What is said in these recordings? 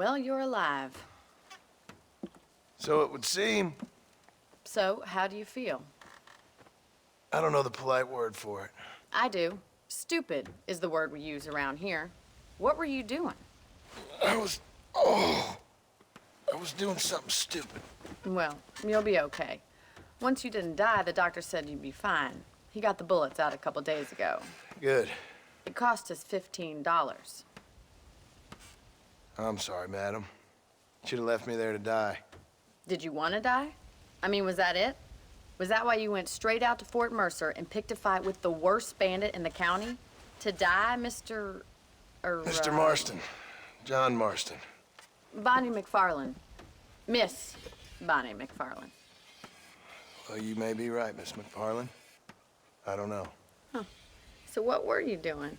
Well, you're alive. So it would seem. So, how do you feel? I don't know the polite word for it. I do. Stupid is the word we use around here. What were you doing? I was doing something stupid. Well, you'll be okay. Once you didn't die, the doctor said you'd be fine. He got the bullets out a couple days ago. Good. It cost us $15. I'm sorry, madam. Should have left me there to die. Did you want to die? I mean, was that it? Was that why you went straight out to Fort Mercer and picked a fight with the worst bandit in the county? To die, Mr. Mr. Marston. John Marston. Bonnie McFarland. Miss Bonnie McFarland. Well, you may be right, Miss McFarland. I don't know. So what were you doing?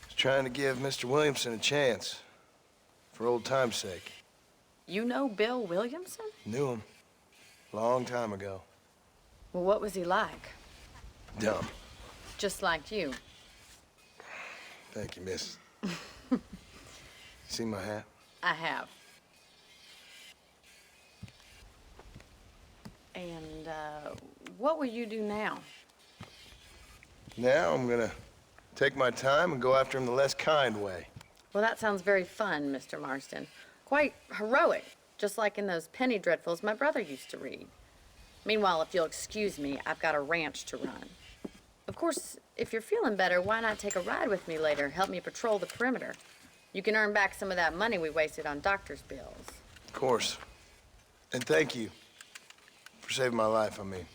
Was trying to give Mr. Williamson a chance. For old time's sake. You know Bill Williamson? Knew him. Long time ago. Well, what was he like? Dumb. Just like you. Thank you, miss. See my hat? I have. And, what will you do now? Now I'm gonna take my time and go after him the less kind way. Well, that sounds very fun, Mr. Marston. Quite heroic, just like in those penny dreadfuls my brother used to read. Meanwhile, if you'll excuse me, I've got a ranch to run. Of course, if you're feeling better, why not take a ride with me later? Help me patrol the perimeter. You can earn back some of that money we wasted on doctor's bills. Of course. And thank you for saving my life, I mean.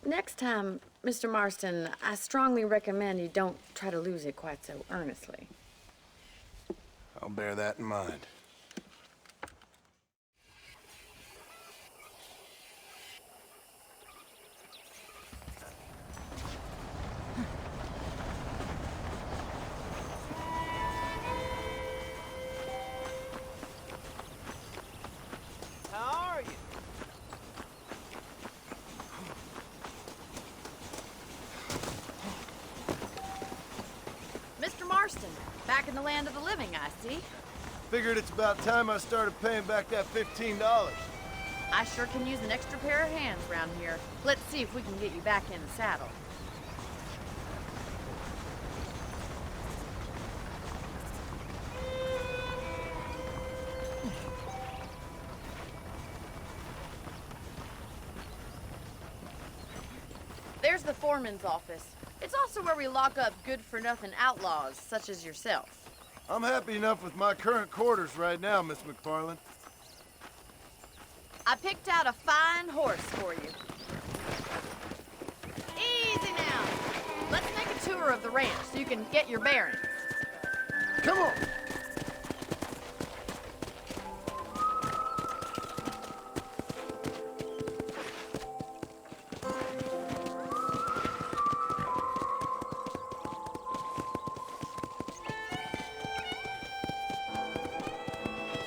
Next time, Mr. Marston, I strongly recommend you don't try to lose it quite so earnestly. I'll bear that in mind. How are you? Mr. Marston, back in the land of the living, I see. Figured it's about time I started paying back that $15. I sure can use an extra pair of hands around here. Let's see if we can get you back in the saddle. There's the foreman's office. It's also where we lock up good-for-nothing outlaws, such as yourself. I'm happy enough with my current quarters right now, Miss McFarland. I picked out a fine horse for you. Easy now. Let's make a tour of the ranch so you can get your bearings. Come on!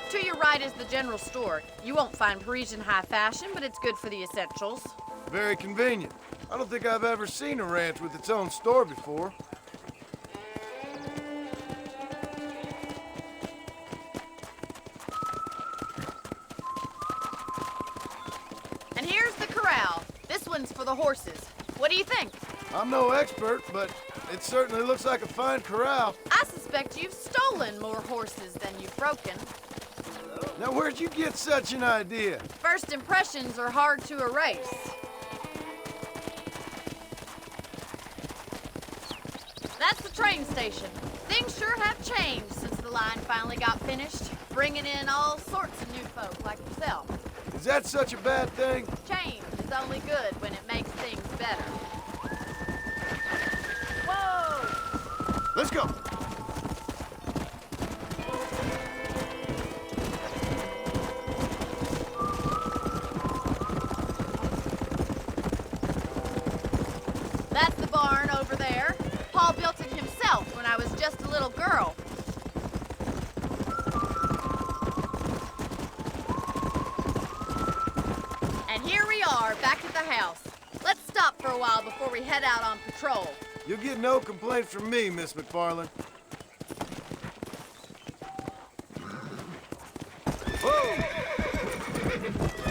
To your right is the general store. You won't find Parisian high fashion, but it's good for the essentials. Very convenient. I don't think I've ever seen a ranch with its own store before. And here's the corral. This one's for the horses. What do you think? I'm no expert, but it certainly looks like a fine corral. I suspect you've stolen more horses than you've broken. Now, where'd you get such an idea? First impressions are hard to erase. That's the train station. Things sure have changed since the line finally got finished, bringing in all sorts of new folk like yourself. Is that such a bad thing? Change is only good when it makes things better. Whoa! Let's go. That's the barn over there. Paul built it himself when I was just a little girl. And here we are, back at the house. Let's stop for a while before we head out on patrol. You'll get no complaints from me, Miss McFarland. Whoa!